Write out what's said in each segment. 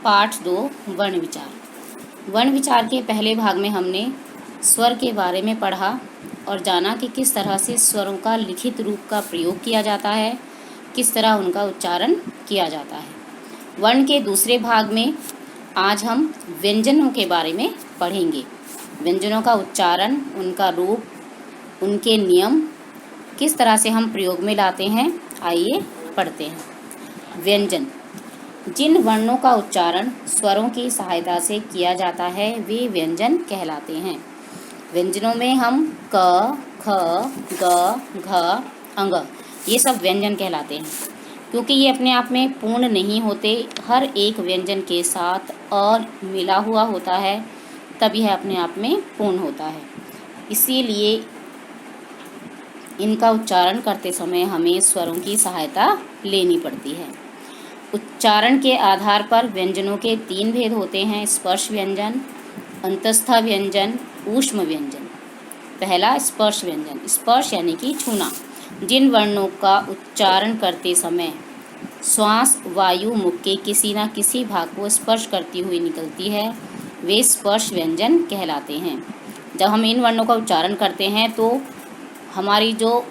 पाठ 2 वर्ण विचार। वर्ण विचार के पहले भाग में हमने स्वर के बारे में पढ़ा और जाना कि किस तरह से स्वरों का लिखित रूप का प्रयोग किया जाता है, किस तरह उनका उच्चारण किया जाता है। वर्ण के दूसरे भाग में आज हम व्यंजनों के बारे में पढ़ेंगे। व्यंजनों का उच्चारण, उनका रूप, उनके नियम, किस तरह से हम प्रयोग में लाते हैं। आइए पढ़ते हैं। व्यंजन। जिन वर्णों का उच्चारण स्वरों की सहायता से किया जाता है वे व्यंजन कहलाते हैं। व्यंजनों में हम क, ख, ग, घ, अंग ये सब व्यंजन कहलाते हैं। क्योंकि ये अपने आप में पूर्ण नहीं होते, हर एक व्यंजन के साथ और मिला हुआ होता है, तब यह अपने आप में पूर्ण होता है। इसीलिए इनका उच्चारण करते समय हमें स्वरों की सहायता लेनी पड़ती है। उच्चारण के आधार पर व्यंजनों के 3 भेद होते हैं: स्पर्श व्यंजन, अंतस्थ व्यंजन, ऊष्म व्यंजन। पहला स्पर्श व्यंजन। स्पर्श यानी कि छूना। जिन वर्णों का उच्चारण करते समय श्वास वायु मुख के किसी न किसी भाग को स्पर्श करती हुई निकलती है, वे स्पर्श व्यंजन कहलाते हैं। जब हम इन वर्णों का उच्चारण करते हैं तो हमारी जो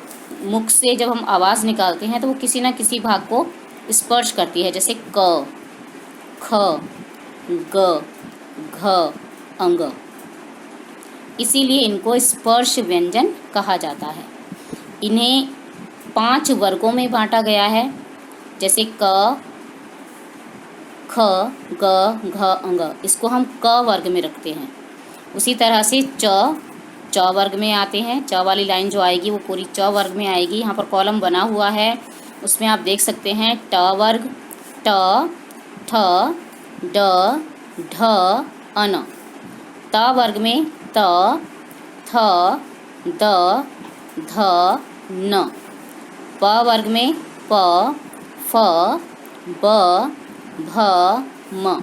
मुख से जब हम आवाज़ निकालते हैं तो वो किसी न किसी भाग को स्पर्श करती है, जैसे क, ख, ग, घ, अंग। इसीलिए इनको स्पर्श व्यंजन कहा जाता है। इन्हें 5 वर्गों में बांटा गया है, जैसे क, ख, ग, घ, अंग। इसको हम क वर्ग में रखते हैं। उसी तरह से च वर्ग में आते हैं। च वाली लाइन जो आएगी वो पूरी च वर्ग में आएगी। यहाँ पर कॉलम बना हुआ है, उसमें आप देख सकते हैं ट वर्ग, ट, ठ, ड, ढ, अन। त वर्ग में त, थ, द, ध, न। प वर्ग में प, फ, ब, भ, म।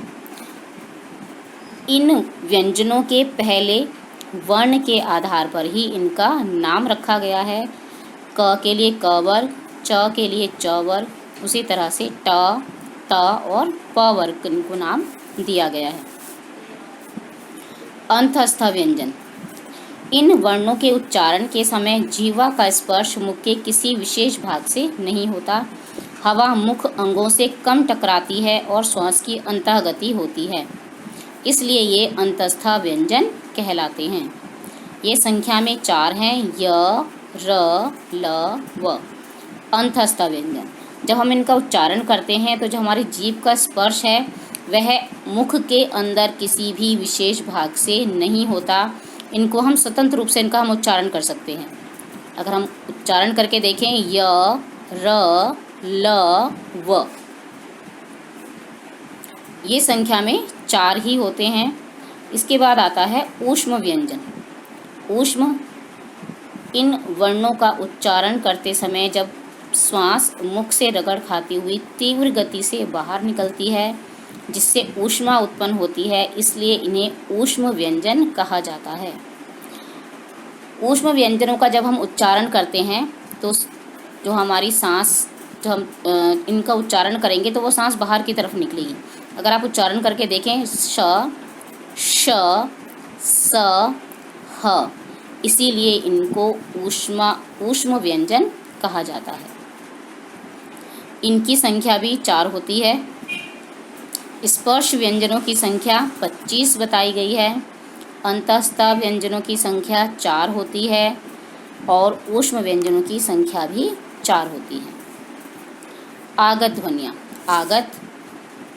इन व्यंजनों के पहले वर्ण के आधार पर ही इनका नाम रखा गया है। क के लिए क वर्ग, च के लिए च वर्ग, उसी तरह से ट, त और प वर्ग इनको नाम दिया गया है। अंतस्थ व्यंजन। इन वर्णों के उच्चारण के समय जीवा का स्पर्श मुख के किसी विशेष भाग से नहीं होता। हवा मुख अंगों से कम टकराती है और श्वास की अंतःगति होती है, इसलिए ये अंतस्थ व्यंजन कहलाते हैं। ये संख्या में 4 हैं: य, र, ल, व। अंतस्थ व्यंजन। जब हम इनका उच्चारण करते हैं तो जो हमारी जीभ का स्पर्श है वह मुख के अंदर किसी भी विशेष भाग से नहीं होता। इनको हम स्वतंत्र रूप से इनका हम उच्चारण कर सकते हैं। अगर हम उच्चारण करके देखें य, र, ल, व, ये संख्या में 4 ही होते हैं। इसके बाद आता है ऊष्म व्यंजन। ऊष्म। इन वर्णों का उच्चारण करते समय जब श्वास मुख से रगड़ खाती हुई तीव्र गति से बाहर निकलती है, जिससे ऊष्मा उत्पन्न होती है, इसलिए इन्हें ऊष्म व्यंजन कहा जाता है। ऊष्म व्यंजनों का जब हम उच्चारण करते हैं तो जो हमारी सांस, जो हम इनका उच्चारण करेंगे तो वो सांस बाहर की तरफ निकलेगी। अगर आप उच्चारण करके देखें श, श, स, ह, इसीलिए इनको ऊष्म व्यंजन कहा जाता है। इनकी संख्या भी 4 होती है। स्पर्श व्यंजनों की संख्या 25 बताई गई है। अंतस्थ व्यंजनों की संख्या 4 होती है और ऊष्म व्यंजनों की संख्या भी 4 होती है। आगत ध्वनियाँ। आगत,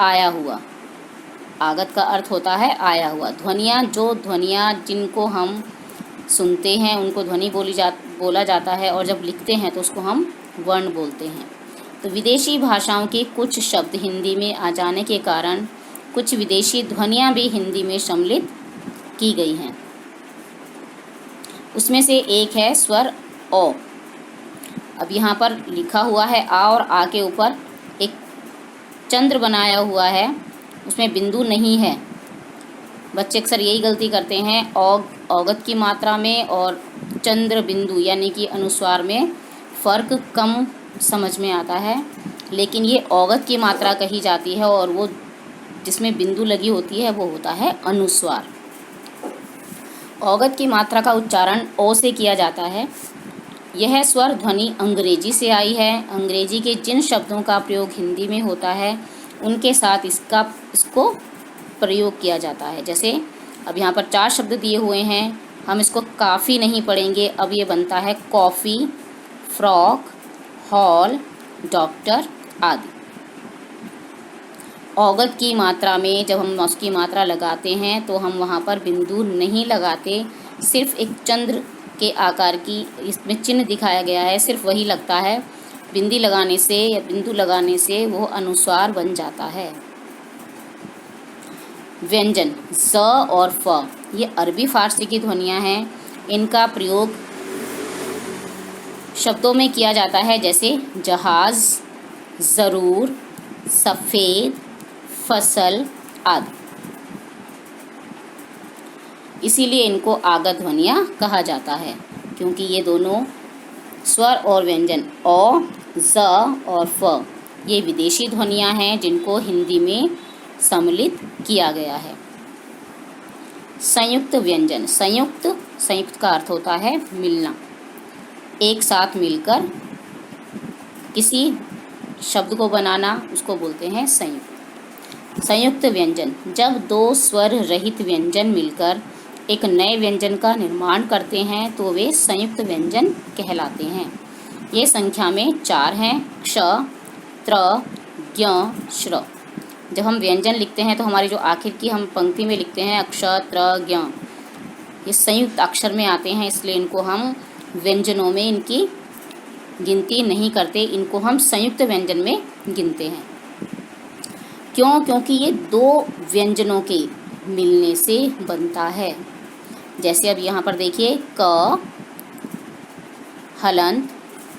आया हुआ। आगत का अर्थ होता है आया हुआ। ध्वनियाँ, जो ध्वनियाँ जिनको हम सुनते हैं उनको ध्वनि बोला जाता है, और जब लिखते हैं तो उसको हम वर्ण बोलते हैं। तो विदेशी भाषाओं के कुछ शब्द हिंदी में आ जाने के कारण कुछ विदेशी ध्वनियाँ भी हिंदी में सम्मिलित की गई हैं। उसमें से एक है स्वर ओ। अब यहाँ पर लिखा हुआ है आ, और आ के ऊपर एक चंद्र बनाया हुआ है, उसमें बिंदु नहीं है। बच्चे अक्सर यही गलती करते हैं, औगत की मात्रा में और चंद्र बिंदु यानी कि अनुस्वार में फ़र्क कम समझ में आता है, लेकिन ये औगत की मात्रा कही जाती है और वो जिसमें बिंदु लगी होती है वो होता है अनुस्वार। औगत की मात्रा का उच्चारण ओ से किया जाता है। यह स्वर ध्वनि अंग्रेजी से आई है। अंग्रेजी के जिन शब्दों का प्रयोग हिंदी में होता है उनके साथ इसको प्रयोग किया जाता है। जैसे अब यहाँ पर 4 शब्द दिए हुए हैं, हम इसको काफ़ी नहीं पढ़ेंगे। अब ये बनता है कॉफ़ी, फ्रॉक, हॉल, डॉक्टर आदि। औगत की मात्रा में जब हम उसकी मात्रा लगाते हैं तो हम वहाँ पर बिंदु नहीं लगाते, सिर्फ एक चंद्र के आकार की इसमें चिन्ह दिखाया गया है, सिर्फ वही लगता है। बिंदी लगाने से या बिंदु लगाने से वो अनुस्वार बन जाता है। व्यंजन ज़ और फ ये अरबी फारसी की ध्वनियाँ हैं। इनका प्रयोग शब्दों में किया जाता है, जैसे जहाज़, ज़रूर, सफ़ेद, फसल आदि। इसीलिए इनको आगत ध्वनियाँ कहा जाता है, क्योंकि ये दोनों स्वर और व्यंजन औ, ज़ और फ ये विदेशी ध्वनियाँ हैं जिनको हिंदी में सम्मिलित किया गया है। संयुक्त व्यंजन संयुक्त का अर्थ होता है मिलना, एक साथ मिलकर किसी शब्द को बनाना, उसको बोलते हैं संयुक्त। संयुक्त व्यंजन जब 2 स्वर रहित व्यंजन मिलकर एक नए व्यंजन का निर्माण करते हैं तो वे संयुक्त व्यंजन कहलाते हैं। ये संख्या में 4 हैं, क्ष, त्र, ज्ञ, श्र। जब हम व्यंजन लिखते हैं तो हमारी जो आखिर की हम पंक्ति में लिखते हैं अक्ष, त्र, ज्ञ, ये संयुक्त अक्षर में आते हैं, इसलिए इनको हम व्यंजनों में इनकी गिनती नहीं करते, इनको हम संयुक्त व्यंजन में गिनते हैं। क्यों? क्योंकि ये 2 व्यंजनों के मिलने से बनता है। जैसे अब यहाँ पर देखिए क, हलंत,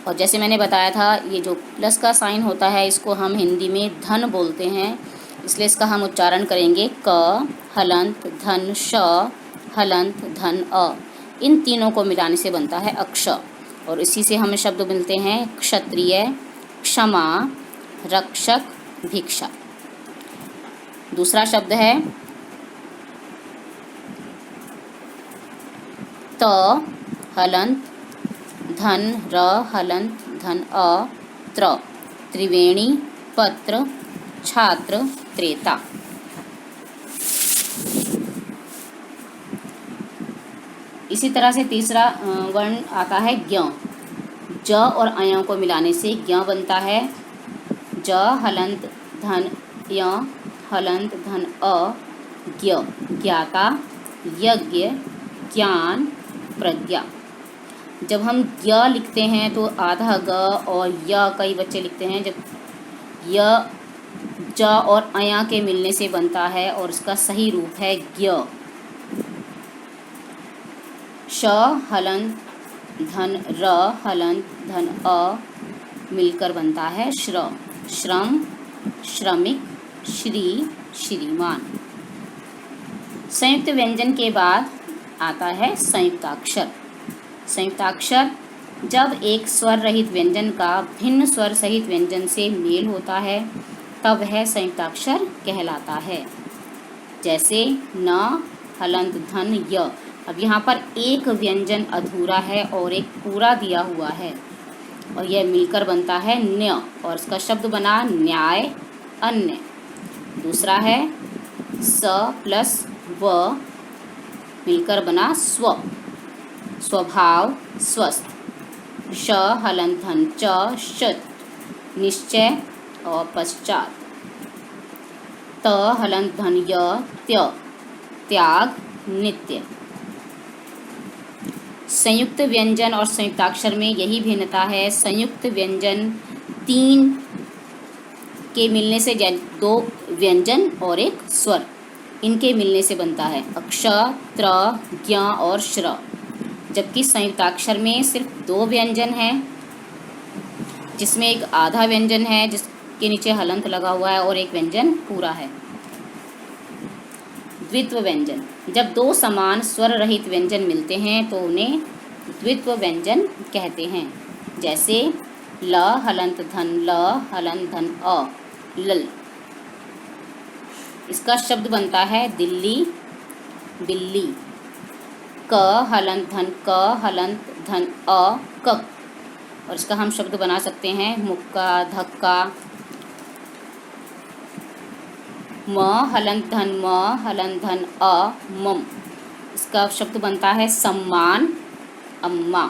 और जैसे मैंने बताया था ये जो प्लस का साइन होता है इसको हम हिंदी में धन बोलते हैं, इसलिए इसका हम उच्चारण करेंगे क, हलंत, धन, श, हलंत, धन, अ। इन तीनों को मिलाने से बनता है अक्ष, और इसी से हमें शब्द मिलते हैं क्षत्रिय, क्षमा, रक्षक, भिक्षा। दूसरा शब्द है त, हलंत, धन, र, हलंत, धन, अ, त्र, त्रिवेणी, पत्र, छात्र, त्रेता। इसी तरह से तीसरा वर्ण आता है ज्ञ। ज और अयों को मिलाने से ज्ञ बनता है। ज, हलंत, धन, य, हलंत, धन, अ, ज्ञ, ज्ञाता, यज्ञ, ज्ञान, प्रज्ञा। जब हम ज्ञ लिखते हैं तो आधा ग और य कई बच्चे लिखते हैं, जब य ज और अया के मिलने से बनता है और इसका सही रूप है ज्ञ। श, हलंत, धन, र, हलंत, धन, अ मिलकर बनता है श्र। श्रम, श्रमिक, श्री, श्रीमान। संयुक्त व्यंजन के बाद आता है संयुक्ताक्षर। संयुक्ताक्षर जब एक स्वर रहित व्यंजन का भिन्न स्वर सहित व्यंजन से मेल होता है तब वह संयुक्ताक्षर कहलाता है। जैसे न, हलंत, धन, य। अब यहाँ पर एक व्यंजन अधूरा है और एक पूरा दिया हुआ है और यह मिलकर बनता है न्य, और इसका शब्द बना न्याय, अन्य। दूसरा है स प्लस व मिलकर बना स्व, स्वभाव, स्वस्थ। श, हलंत, धन, च, शत, निश्चय और पश्चात। त, हलंत, धन, य, त्य, त्याग, नित्य। संयुक्त व्यंजन और संयुक्ताक्षर में यही भिन्नता है। संयुक्त व्यंजन 3 के मिलने से 2 व्यंजन और एक स्वर, इनके मिलने से बनता है अक्ष, त्र, ज्ञ और श्र। जबकि संयुक्ताक्षर में सिर्फ 2 व्यंजन हैं, जिसमें एक आधा व्यंजन है जिसके नीचे हलंत लगा हुआ है और एक व्यंजन पूरा है। द्वित्व व्यंजन जब 2 समान स्वर रहित व्यंजन मिलते हैं तो उन्हें द्वित्व व्यंजन कहते हैं। जैसे ल, हलंत, धन, ल, हलंत, धन, अ, लल। इसका शब्द बनता है दिल्ली, बिल्ली। क हलंत धन क हलंत धन अ कक। और इसका हम शब्द बना सकते हैं मुक्का, धक्का। म हलंत धन म हलंत धन अ मम। इसका शब्द बनता है सम्मान, अम्मा।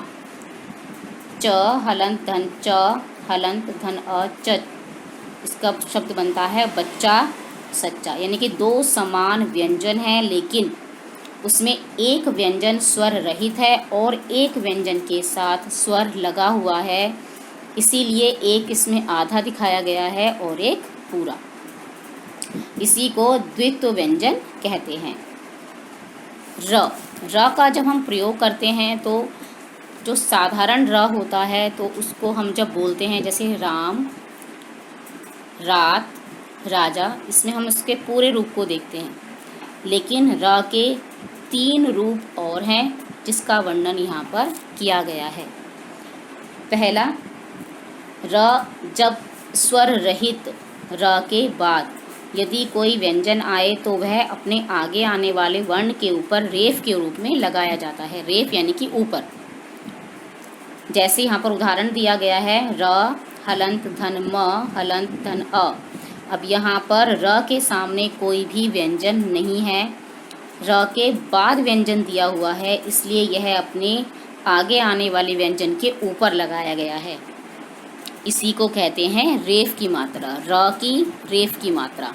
च हलंत धन च हलंत धन अ चच। इसका शब्द बनता है बच्चा, सच्चा। यानी कि दो समान व्यंजन हैं, लेकिन उसमें एक व्यंजन स्वर रहित है और एक व्यंजन के साथ स्वर लगा हुआ है, इसीलिए एक इसमें आधा दिखाया गया है और एक पूरा। इसी को द्वित्व व्यंजन कहते हैं। र का जब हम प्रयोग करते हैं तो जो साधारण र होता है तो उसको हम जब बोलते हैं, जैसे राम, रात, राजा, इसमें हम उसके पूरे रूप को देखते हैं। लेकिन र के 3 रूप और हैं जिसका वर्णन यहाँ पर किया गया है। पहला, र जब स्वर रहित र के बाद यदि कोई व्यंजन आए तो वह अपने आगे आने वाले वर्ण के ऊपर रेफ के रूप में लगाया जाता है। रेफ यानी कि ऊपर। जैसे यहाँ पर उदाहरण दिया गया है, र हलंत धन म हलंत धन अ। अब यहाँ पर र के सामने कोई भी व्यंजन नहीं है, र के बाद व्यंजन दिया हुआ है, इसलिए यह अपने आगे आने वाले व्यंजन के ऊपर लगाया गया है। इसी को कहते हैं रेफ की मात्रा, र की रेफ की मात्रा।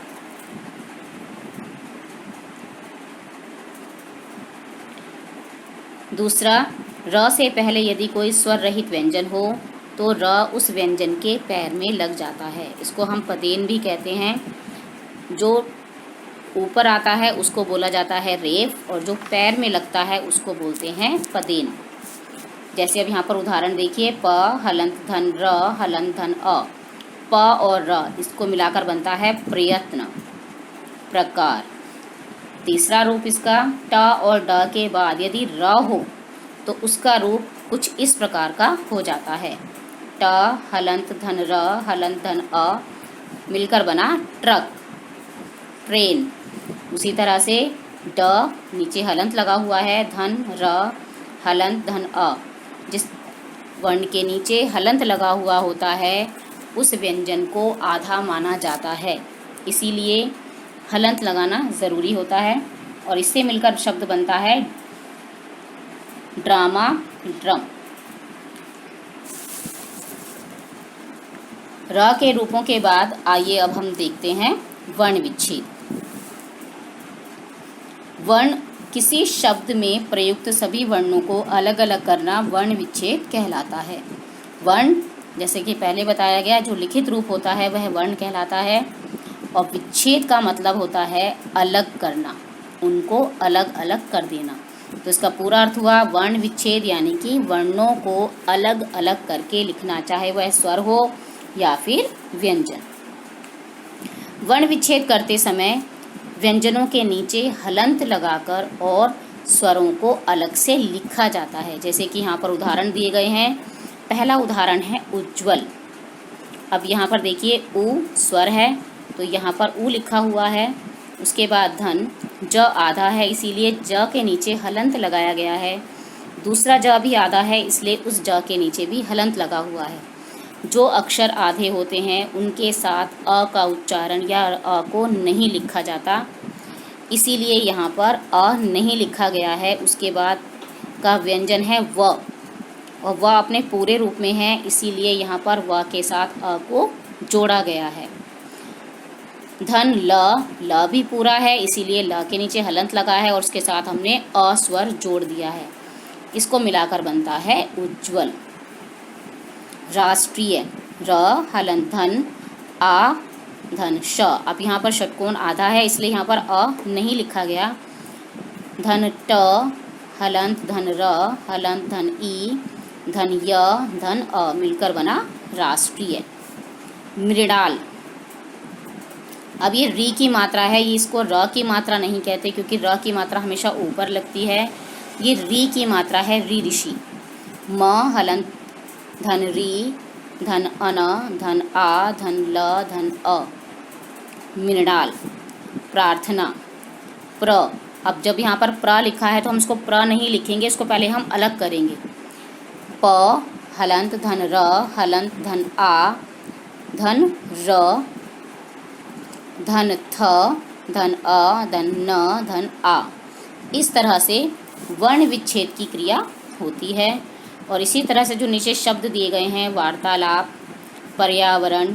दूसरा, र से पहले यदि कोई स्वर रहित व्यंजन हो तो र उस व्यंजन के पैर में लग जाता है। इसको हम पदेन भी कहते हैं। जो ऊपर आता है उसको बोला जाता है रेफ और जो पैर में लगता है उसको बोलते हैं पदेन। जैसे अब यहाँ पर उदाहरण देखिए, प हलंत धन र हलंत धन अ। प और र इसको मिलाकर बनता है प्रयत्न, प्रकार। तीसरा रूप इसका, ट और ड के बाद यदि र हो तो उसका रूप कुछ इस प्रकार का हो जाता है। ट हलंत धन र हलंत धन अ मिलकर बना ट्रक, ट्रेन। उसी तरह से ड नीचे हलंत लगा हुआ है, धन र हलंत धन अ। जिस वर्ण के नीचे हलंत लगा हुआ होता है उस व्यंजन को आधा माना जाता है, इसीलिए हलंत लगाना ज़रूरी होता है। और इससे मिलकर शब्द बनता है ड्रामा, ड्रम। र के रूपों के बाद आइए अब हम देखते हैं वर्ण विच्छेद। वर्ण किसी शब्द में प्रयुक्त सभी वर्णों को अलग अलग करना वर्ण विच्छेद कहलाता है। वर्ण, जैसे कि पहले बताया गया, जो लिखित रूप होता है वह वर्ण कहलाता है और विच्छेद का मतलब होता है अलग करना, उनको अलग अलग कर देना। तो इसका पूरा अर्थ हुआ वर्ण विच्छेद, यानी कि वर्णों को अलग अलग करके लिखना, चाहे वह स्वर हो या फिर व्यंजन। वर्ण विच्छेद करते समय व्यंजनों के नीचे हलंत लगाकर और स्वरों को अलग से लिखा जाता है। जैसे कि यहाँ पर उदाहरण दिए गए हैं। पहला उदाहरण है उज्ज्वल। अब यहाँ पर देखिए उ स्वर है तो यहाँ पर उ लिखा हुआ है। उसके बाद धन, ज आधा है इसीलिए ज के नीचे हलंत लगाया गया है। दूसरा ज भी आधा है इसलिए उस ज के नीचे भी हलंत लगा हुआ है। जो अक्षर आधे होते हैं उनके साथ अ का उच्चारण या अ को नहीं लिखा जाता, इसीलिए यहाँ पर अ नहीं लिखा गया है। उसके बाद का व्यंजन है व, और व अपने पूरे रूप में है, इसीलिए यहाँ पर व के साथ अ को जोड़ा गया है। धन, ल भी पूरा है इसीलिए ल के नीचे हलंत लगा है और उसके साथ हमने अ स्वर जोड़ दिया है। इसको मिलाकर बनता है उज्ज्वल। राष्ट्रीय, र हलंत धन आ धन श। अब यहाँ पर षटकोण आधा है इसलिए यहाँ पर अ नहीं लिखा गया। धन ट हलंत धन र हलंत धन ई धन य धन अ मिलकर बना राष्ट्रीय। मृणाल, अब ये री की मात्रा है, ये इसको र की मात्रा नहीं कहते क्योंकि र की मात्रा हमेशा ऊपर लगती है। ये री की मात्रा है, री ऋषि। म हलंत धन री धन अन धन आ धन ल धन अ, मृणाल। प्रार्थना, प्र। अब जब यहाँ पर प्र लिखा है तो हम इसको प्र नहीं लिखेंगे, इसको पहले हम अलग करेंगे। प हलंत धन र, हलंत धन आ, धन र, धन थ, धन अ, धन न, धन आ। इस तरह से वर्ण विच्छेद की क्रिया होती है। और इसी तरह से जो नीचे शब्द दिए गए हैं, वार्तालाप, पर्यावरण,